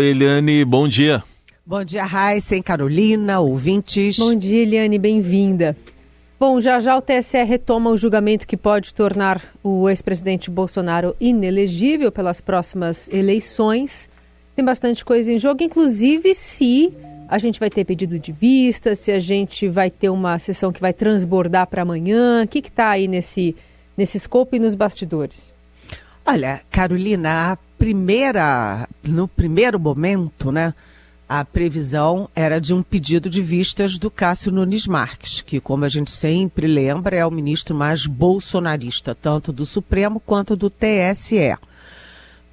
Eliane, bom dia. Bom dia, Raíssa, Carolina, ouvintes. Bom dia, Eliane, bem-vinda. Bom, já o TSE retoma o julgamento que pode tornar o ex-presidente Bolsonaro inelegível pelas próximas eleições. Tem bastante coisa em jogo, inclusive se a gente vai ter pedido de vista, se a gente vai ter uma sessão que vai transbordar para amanhã. O que está aí nesse escopo e nos bastidores? Olha, Carolina, no primeiro momento, né, a previsão era de um pedido de vistas do Cássio Nunes Marques, que, como a gente sempre lembra, é o ministro mais bolsonarista, tanto do Supremo quanto do TSE.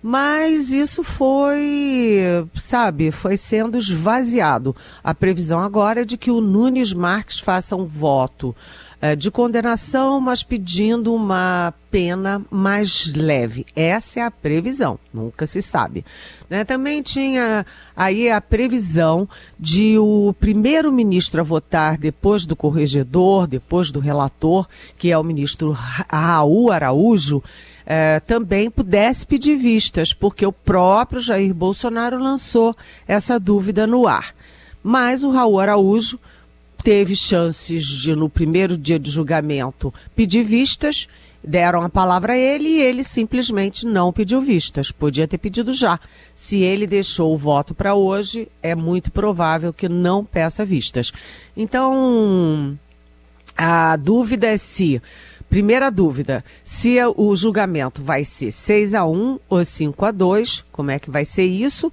Mas isso foi sendo esvaziado. A previsão agora é de que o Nunes Marques faça um voto de condenação, mas pedindo uma pena mais leve. Essa é a previsão, nunca se sabe. Né? Também tinha aí a previsão de o primeiro-ministro a votar depois do corregedor, depois do relator, que é o ministro Raul Araújo, também pudesse pedir vistas, porque o próprio Jair Bolsonaro lançou essa dúvida no ar. Mas o Raul Araújo teve chances de, no primeiro dia de julgamento, pedir vistas, deram a palavra a ele e ele simplesmente não pediu vistas. Podia ter pedido já. Se ele deixou o voto para hoje, é muito provável que não peça vistas. Então, a dúvida é primeira dúvida, se o julgamento vai ser 6-1 ou 5-2, como é que vai ser isso?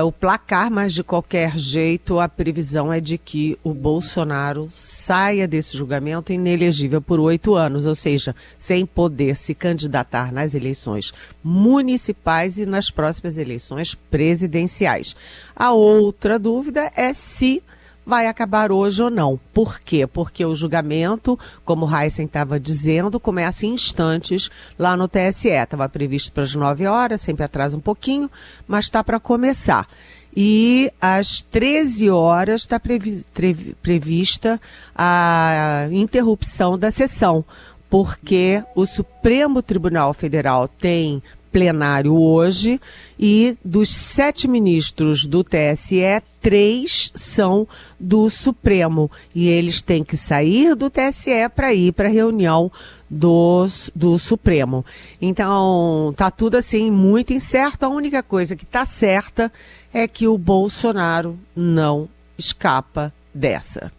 O placar, mas de qualquer jeito a previsão é de que o Bolsonaro saia desse julgamento inelegível por 8 anos, ou seja, sem poder se candidatar nas eleições municipais e nas próximas eleições presidenciais. A outra dúvida é se vai acabar hoje ou não. Por quê? Porque o julgamento, como o Heisen estava dizendo, começa em instantes lá no TSE. Estava previsto para as 9 horas, sempre atrasa um pouquinho, mas está para começar. E às 13 horas está prevista a interrupção da sessão, porque o Supremo Tribunal Federal tem plenário hoje e dos 7 ministros do TSE, 3 são do Supremo e eles têm que sair do TSE para ir para a reunião do Supremo. Então, tá tudo assim muito incerto. A única coisa que está certa é que o Bolsonaro não escapa dessa.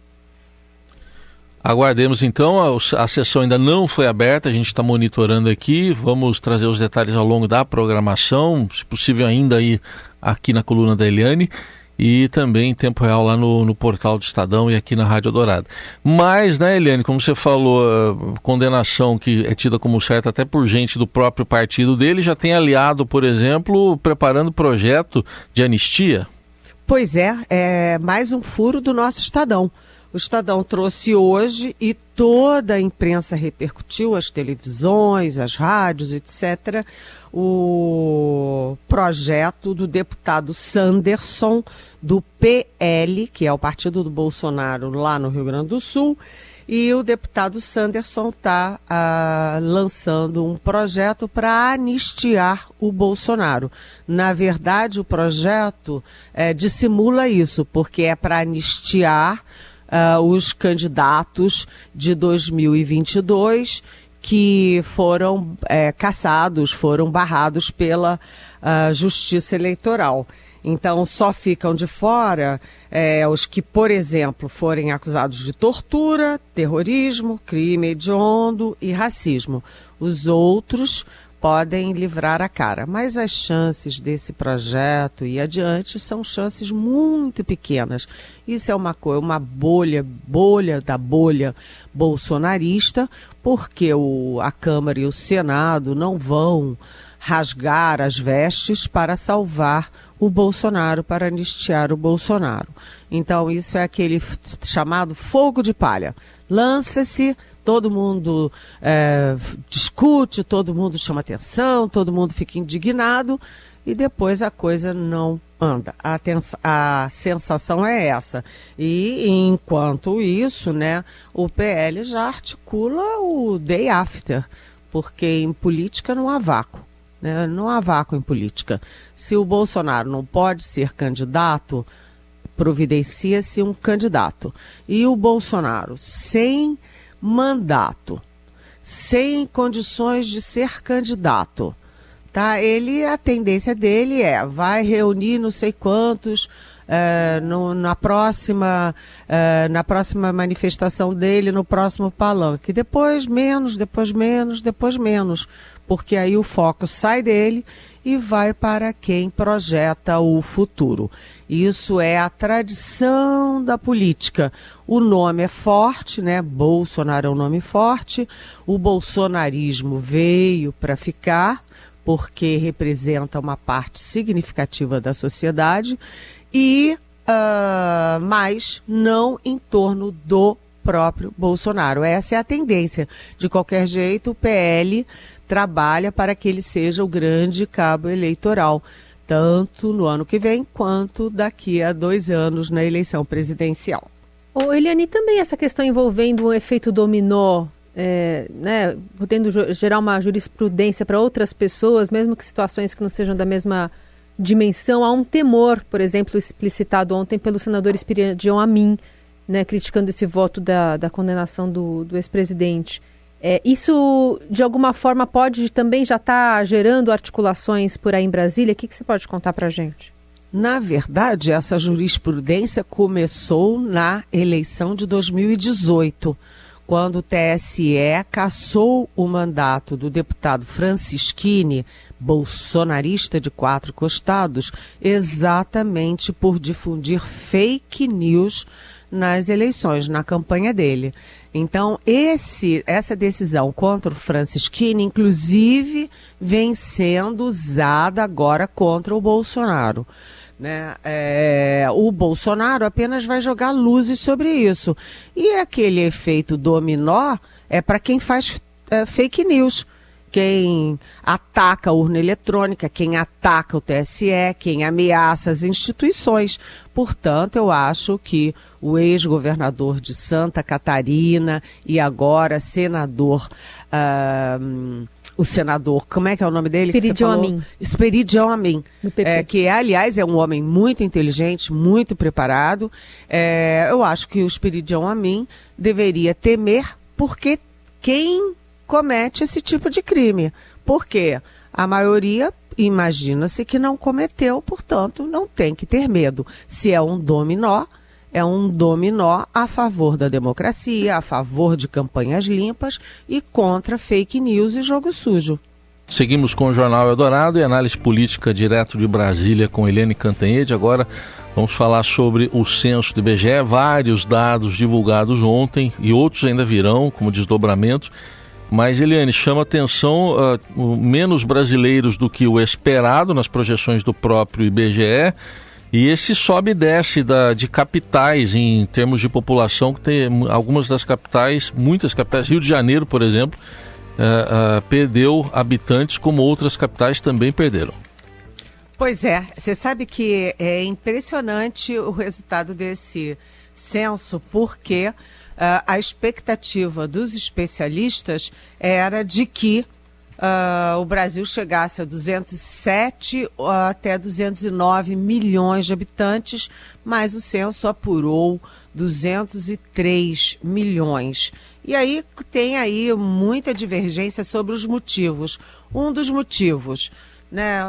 Aguardemos então, a sessão ainda não foi aberta, a gente está monitorando aqui, vamos trazer os detalhes ao longo da programação, se possível ainda aí aqui na coluna da Eliane e também em tempo real lá no portal do Estadão e aqui na Rádio Dourado. Mas, né, Eliane, como você falou, a condenação que é tida como certa até por gente do próprio partido dele, já tem aliado, por exemplo, preparando projeto de anistia? Pois é mais um furo do nosso Estadão. O Estadão trouxe hoje e toda a imprensa repercutiu, as televisões, as rádios, etc., o projeto do deputado Sanderson, do PL, que é o partido do Bolsonaro lá no Rio Grande do Sul, e o deputado Sanderson está lançando um projeto para anistiar o Bolsonaro. Na verdade, o projeto dissimula isso, porque é para anistiar os candidatos de 2022 que foram cassados, foram barrados pela Justiça Eleitoral. Então, só ficam de fora os que, por exemplo, forem acusados de tortura, terrorismo, crime hediondo e racismo. Os outros podem livrar a cara, mas as chances desse projeto ir adiante são chances muito pequenas. Isso é uma bolha da bolha bolsonarista, porque a Câmara e o Senado não vão rasgar as vestes para salvar o Bolsonaro, para anistiar o Bolsonaro. Então isso é aquele chamado fogo de palha. Lança-se, todo mundo discute, todo mundo chama atenção, todo mundo fica indignado e depois a coisa não anda. A sensação é essa. E enquanto isso, né, o PL já articula o day after, porque em política não há vácuo. né? Não há vácuo em política. Se o Bolsonaro não pode ser candidato, providencia-se um candidato. E o Bolsonaro, sem mandato, sem condições de ser candidato, tá? A tendência dele vai reunir não sei quantos na próxima manifestação dele, no próximo palanque. Depois menos, porque aí o foco sai dele e vai para quem projeta o futuro. Isso é a tradição da política. O nome é forte, né? Bolsonaro é um nome forte. O bolsonarismo veio para ficar, porque representa uma parte significativa da sociedade, mas não em torno do próprio Bolsonaro. Essa é a tendência. De qualquer jeito, o PL trabalha para que ele seja o grande cabo eleitoral, tanto no ano que vem, quanto daqui a 2 anos na eleição presidencial. Eliane, também essa questão envolvendo o efeito dominó, podendo gerar uma jurisprudência para outras pessoas, mesmo que situações que não sejam da mesma dimensão. Há um temor, por exemplo, explicitado ontem pelo senador Esperidião Amin, né, criticando esse voto da condenação do ex-presidente. Isso, de alguma forma, pode também já estar gerando articulações por aí em Brasília? O que você pode contar para a gente? Na verdade, essa jurisprudência começou na eleição de 2018, quando o TSE cassou o mandato do deputado Francisquini, bolsonarista de 4 costados, exatamente por difundir fake news nas eleições, na campanha dele. Então, essa decisão contra o Francisquini, inclusive, vem sendo usada agora contra o Bolsonaro, né? O Bolsonaro apenas vai jogar luzes sobre isso. E aquele efeito dominó é para quem faz fake news. Quem ataca a urna eletrônica, quem ataca o TSE, quem ameaça as instituições. Portanto, eu acho que o ex-governador de Santa Catarina e agora senador, o senador, como é que é o nome dele? Esperidião Amin. Esperidião Amin, do PP. Que aliás é um homem muito inteligente, muito preparado. Eu acho que o Esperidião Amin deveria temer, porque quem comete esse tipo de crime, porque a maioria imagina-se que não cometeu, portanto não tem que ter medo. Se é um dominó a favor da democracia, a favor de campanhas limpas e contra fake news e jogo sujo. Seguimos com o Jornal Eldorado e análise política direto de Brasília com Eliane Cantanhede. Agora vamos falar sobre o censo do IBGE, vários dados divulgados ontem e outros ainda virão como desdobramento. Mas, Eliane, chama atenção menos brasileiros do que o esperado nas projeções do próprio IBGE, e esse sobe e desce de capitais em termos de população, que tem algumas das capitais, muitas capitais, Rio de Janeiro, por exemplo, perdeu habitantes, como outras capitais também perderam. Pois é, você sabe que é impressionante o resultado desse censo, porque a expectativa dos especialistas era de que o Brasil chegasse a 207 até 209 milhões de habitantes, mas o censo apurou 203 milhões. E aí tem aí muita divergência sobre os motivos. Um dos motivos, né,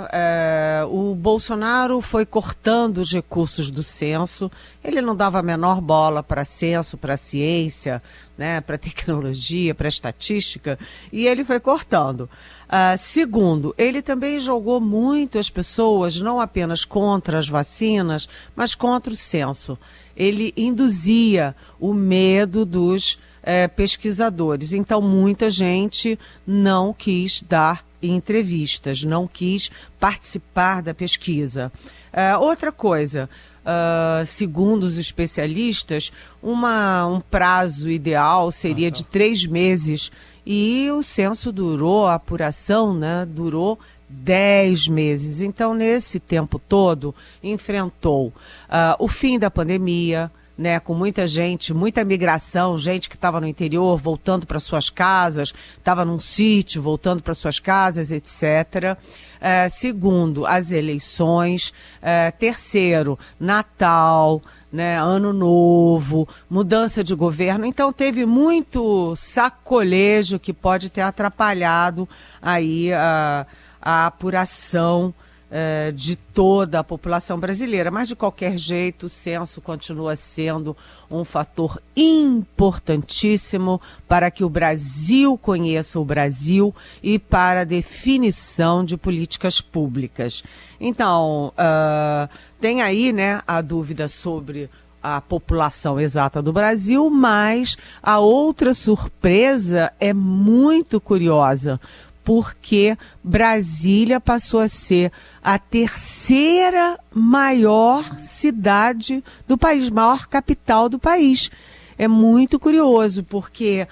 o Bolsonaro foi cortando os recursos do censo, ele não dava a menor bola para censo, para ciência, né, para tecnologia, para estatística, e ele foi cortando. Segundo, ele também jogou muito as pessoas, não apenas contra as vacinas, mas contra o censo. Ele induzia o medo dos pesquisadores, então muita gente não quis dar entrevistas, não quis participar da pesquisa. Outra coisa, segundo os especialistas, um prazo ideal seria de 3 meses e o censo durou, a apuração, né, durou 10 meses. Então, nesse tempo todo, enfrentou o fim da pandemia, né, com muita gente, muita migração, gente que estava no interior voltando para suas casas, estava num sítio voltando para suas casas, etc. Segundo, as eleições. Terceiro, Natal, né, Ano Novo, mudança de governo. Então teve muito sacolejo que pode ter atrapalhado aí a apuração de toda a população brasileira, mas de qualquer jeito o censo continua sendo um fator importantíssimo para que o Brasil conheça o Brasil e para a definição de políticas públicas. Então, tem aí, né, a dúvida sobre a população exata do Brasil, mas a outra surpresa é muito curiosa, porque Brasília passou a ser a terceira maior cidade do país, maior capital do país. É muito curioso, porque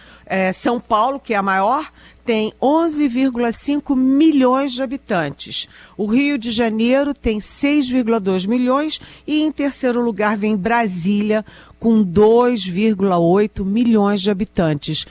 São Paulo, que é a maior, tem 11,5 milhões de habitantes. O Rio de Janeiro tem 6,2 milhões e em terceiro lugar vem Brasília, com 2,8 milhões de habitantes.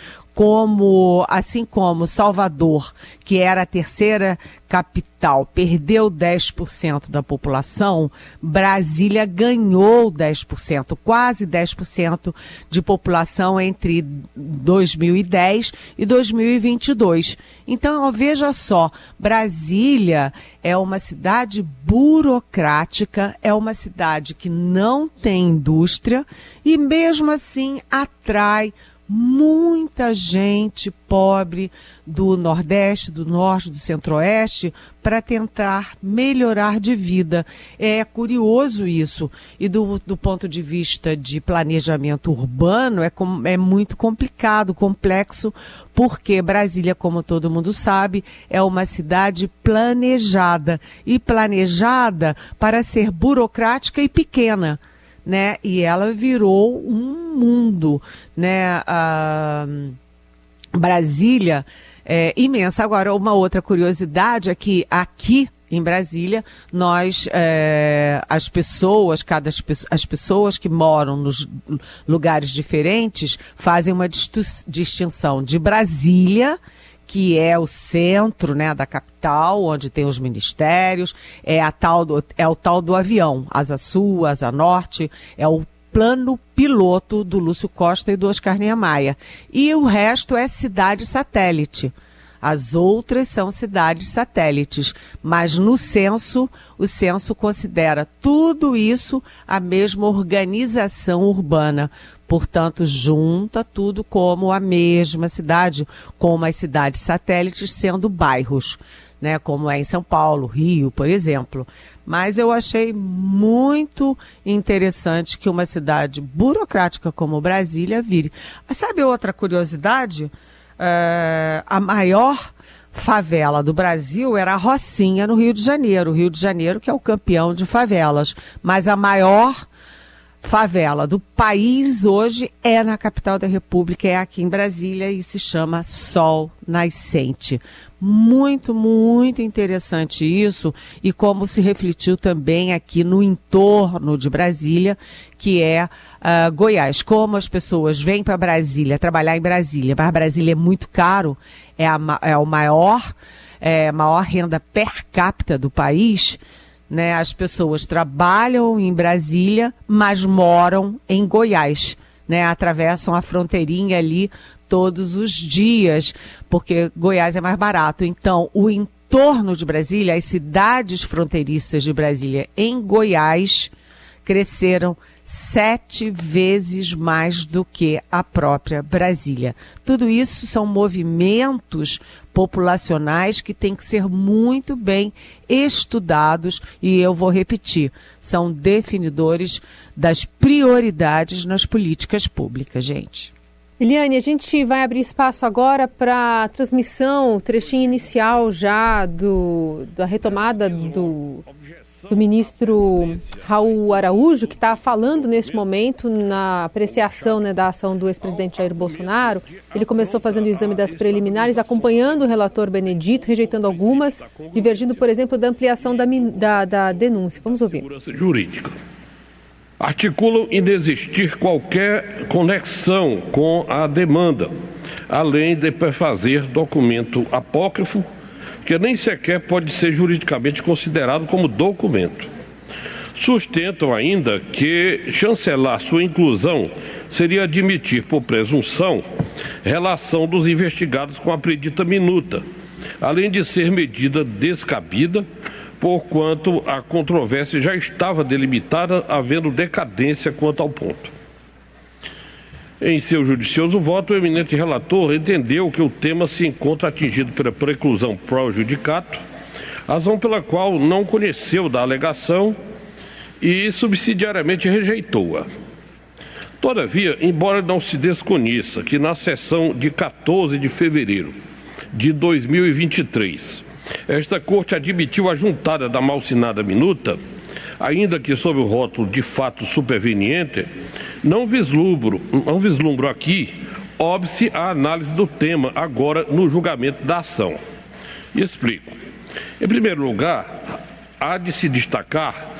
Assim como Salvador, que era a terceira capital, perdeu 10% da população, Brasília ganhou 10%, quase 10% de população entre 2010 e 2022. Então, veja só, Brasília é uma cidade burocrática, é uma cidade que não tem indústria e mesmo assim atrai muita gente pobre do Nordeste, do Norte, do Centro-Oeste para tentar melhorar de vida. É curioso isso. E do ponto de vista de planejamento urbano é muito complicado, complexo, porque Brasília, como todo mundo sabe, é uma cidade planejada. E planejada para ser burocrática e pequena, né? E ela virou um mundo, né? Brasília é imensa. Agora, uma outra curiosidade é que aqui em Brasília, as pessoas que moram nos lugares diferentes fazem uma distinção de Brasília, que é o centro, né, da capital, onde tem os ministérios, é o tal do avião, Asa Sul, Asa Norte, é o plano piloto do Lúcio Costa e do Oscar Niemeyer. E o resto é cidade satélite. As outras são cidades satélites, mas no censo, o censo considera tudo isso a mesma organização urbana. Portanto, junta tudo como a mesma cidade, como as cidades satélites sendo bairros, né, como é em São Paulo, Rio, por exemplo. Mas eu achei muito interessante que uma cidade burocrática como Brasília vire. Sabe outra curiosidade? A maior favela do Brasil era a Rocinha, no Rio de Janeiro. O Rio de Janeiro que é o campeão de favelas. Mas a maior favela do país hoje é na capital da República, é aqui em Brasília e se chama Sol Nascente. Muito, muito interessante isso e como se refletiu também aqui no entorno de Brasília, que é Goiás. Como as pessoas vêm para Brasília, trabalhar em Brasília, mas Brasília é muito caro, é a maior renda per capita do país, né? As pessoas trabalham em Brasília, mas moram em Goiás, né? Atravessam a fronteirinha ali todos os dias, porque Goiás é mais barato. Então, o entorno de Brasília, as cidades fronteiriças de Brasília em Goiás, cresceram 7 vezes mais do que a própria Brasília. Tudo isso são movimentos populacionais que têm que ser muito bem estudados e eu vou repetir, são definidores das prioridades nas políticas públicas, gente. Eliane, a gente vai abrir espaço agora para a transmissão, o trechinho inicial já da retomada do ministro Raul Araújo, que está falando neste momento na apreciação, né, da ação do ex-presidente Jair Bolsonaro. Ele começou fazendo o exame das preliminares, acompanhando o relator Benedito, rejeitando algumas, divergindo, por exemplo, da ampliação da denúncia. Vamos ouvir. Segurança jurídica. articulam inexistir qualquer conexão com a demanda, além de prefazer documento apócrifo, que nem sequer pode ser juridicamente considerado como documento. Sustentam ainda que chancelar sua inclusão seria admitir por presunção relação dos investigados com a predita minuta, além de ser medida descabida, porquanto a controvérsia já estava delimitada, havendo decadência quanto ao ponto. Em seu judicioso voto, o eminente relator entendeu que o tema se encontra atingido pela preclusão pro judicato, razão pela qual não conheceu da alegação e subsidiariamente rejeitou-a. Todavia, embora não se desconheça que na sessão de 14 de fevereiro de 2023, esta Corte admitiu a juntada da malsinada minuta, ainda que sob o rótulo de fato superveniente, não vislumbro aqui óbice a análise do tema agora no julgamento da ação. E explico. Em primeiro lugar, há de se destacar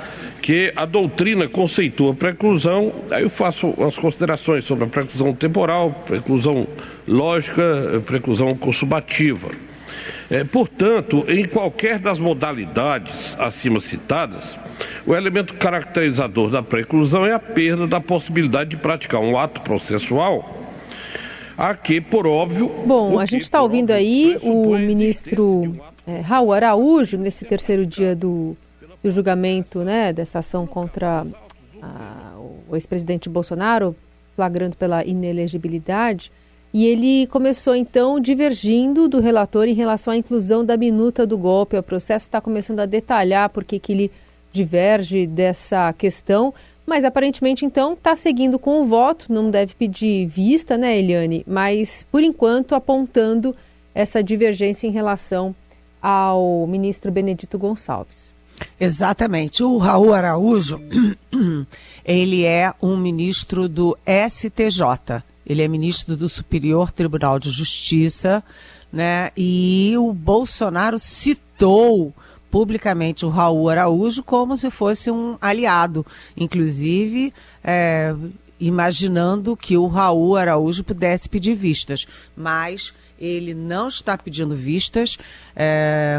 que a doutrina conceitua a preclusão, aí eu faço as considerações sobre a preclusão temporal, preclusão lógica, preclusão consumativa. Portanto, em qualquer das modalidades acima citadas, o elemento caracterizador da preclusão é a perda da possibilidade de praticar um ato processual a que, por óbvio... Bom, a gente está ouvindo aí o ministro Raul Araújo, nesse terceiro dia do julgamento, né, dessa ação contra o ex-presidente Bolsonaro, flagrando pela inelegibilidade. E ele começou, então, divergindo do relator em relação à inclusão da minuta do golpe. O processo está começando a detalhar por que ele diverge dessa questão, mas aparentemente, então, está seguindo com o voto, não deve pedir vista, né, Eliane? Mas, por enquanto, apontando essa divergência em relação ao ministro Benedito Gonçalves. Exatamente. O Raul Araújo, ele é um ministro do STJ. Ele é ministro do Superior Tribunal de Justiça, né? E o Bolsonaro citou publicamente o Raul Araújo como se fosse um aliado, inclusive imaginando que o Raul Araújo pudesse pedir vistas, mas ele não está pedindo vistas,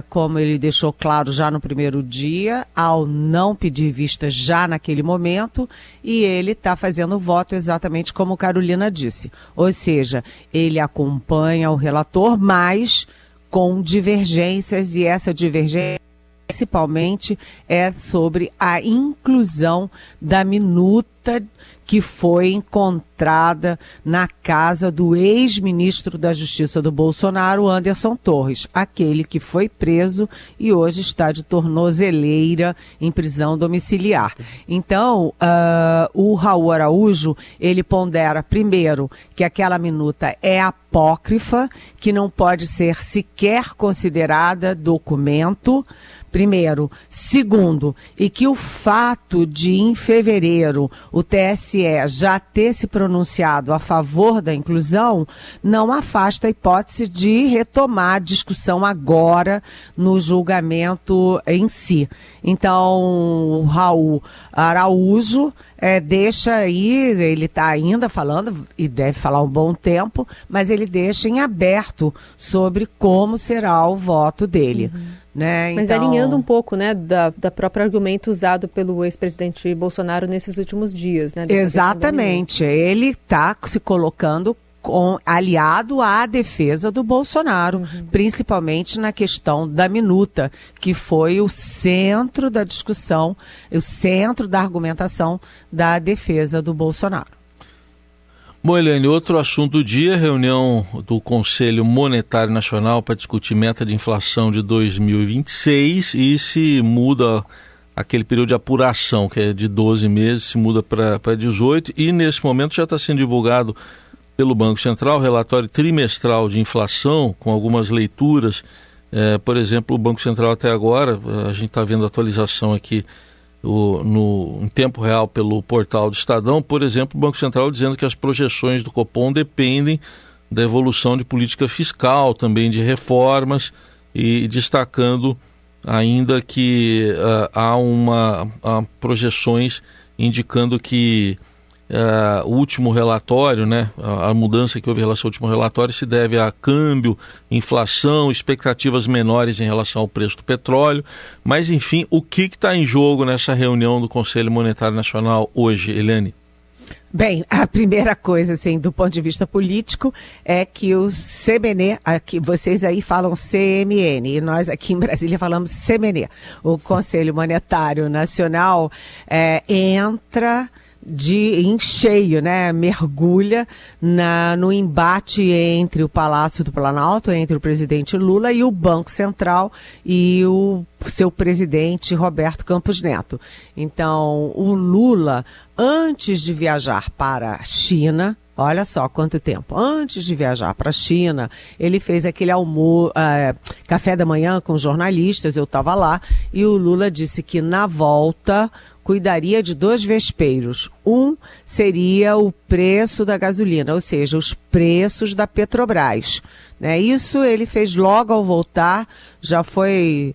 como ele deixou claro já no primeiro dia, ao não pedir vistas já naquele momento, e ele está fazendo o voto exatamente como Carolina disse. Ou seja, ele acompanha o relator, mas com divergências, e essa divergência principalmente é sobre a inclusão da minuta que foi encontrada na casa do ex-ministro da Justiça do Bolsonaro, Anderson Torres, aquele que foi preso e hoje está de tornozeleira em prisão domiciliar. Então, o Raul Araújo, ele pondera primeiro que aquela minuta é apócrifa, que não pode ser sequer considerada documento, primeiro. Segundo, e que o fato de, em fevereiro, o TSE já ter se pronunciado a favor da inclusão, não afasta a hipótese de retomar a discussão agora no julgamento em si. Então, o Raul Araújo deixa aí, ele está ainda falando, e deve falar um bom tempo, mas ele deixa em aberto sobre como será o voto dele. Né? Mas então, alinhando um pouco, né, da própria argumento usado pelo ex-presidente Bolsonaro nesses últimos dias. Né, exatamente, ele está se colocando aliado à defesa do Bolsonaro, principalmente na questão da minuta, que foi o centro da discussão, o centro da argumentação da defesa do Bolsonaro. Bom, Eliane, outro assunto do dia, reunião do Conselho Monetário Nacional para discutir meta de inflação de 2026 e se muda aquele período de apuração, que é de 12 meses, se muda para 18 e nesse momento já está sendo divulgado pelo Banco Central o relatório trimestral de inflação com algumas leituras. Por exemplo, o Banco Central até agora, a gente está vendo a atualização aqui em tempo real pelo portal do Estadão, por exemplo, o Banco Central dizendo que as projeções do Copom dependem da evolução de política fiscal, também de reformas, e destacando ainda que há projeções indicando que o último relatório, né, a mudança que houve em relação ao último relatório se deve a câmbio, inflação, expectativas menores em relação ao preço do petróleo. Mas, enfim, o que está em jogo nessa reunião do Conselho Monetário Nacional hoje, Eliane? Bem, a primeira coisa, assim, do ponto de vista político, é que o CMN, aqui, vocês aí falam CMN, e nós aqui em Brasília falamos CMN. O Conselho Monetário Nacional entra em cheio, né? Mergulha no embate entre o Palácio do Planalto, entre o presidente Lula e o Banco Central e o seu presidente Roberto Campos Neto. Então, o Lula, antes de viajar para a China, olha só quanto tempo, antes de viajar para a China, ele fez aquele café da manhã com jornalistas, eu estava lá, e o Lula disse que na volta cuidaria de 2 vespeiros. Um seria o preço da gasolina, ou seja, os preços da Petrobras. Né? Isso ele fez logo ao voltar, já foi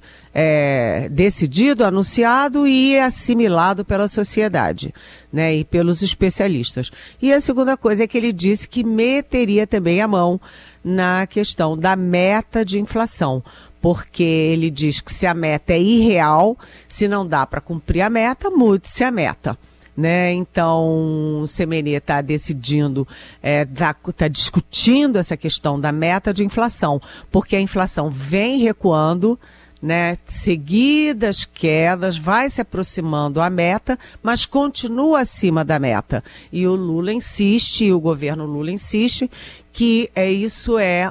decidido, anunciado e assimilado pela sociedade, né? E pelos especialistas. E a segunda coisa é que ele disse que meteria também a mão na questão da meta de inflação, porque ele diz que se a meta é irreal, se não dá para cumprir a meta, mude-se a meta. Né? Então, o CMN está decidindo, está discutindo essa questão da meta de inflação, porque a inflação vem recuando, né? Seguidas quedas, vai se aproximando à meta, mas continua acima da meta. E o Lula insiste, o governo Lula insiste, que isso é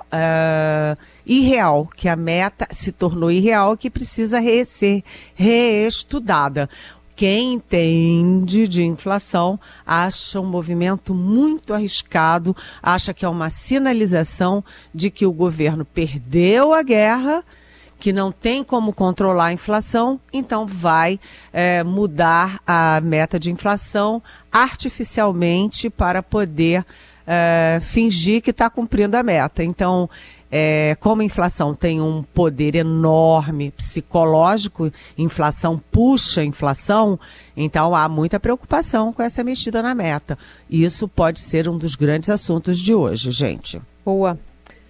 irreal, que a meta se tornou irreal, que precisa ser reestudada. Quem entende de inflação acha um movimento muito arriscado, acha que é uma sinalização de que o governo perdeu a guerra, que não tem como controlar a inflação, então vai mudar a meta de inflação artificialmente para poder fingir que está cumprindo a meta. Então, como a inflação tem um poder enorme psicológico, inflação puxa inflação, então há muita preocupação com essa mexida na meta. Isso pode ser um dos grandes assuntos de hoje, gente. Boa.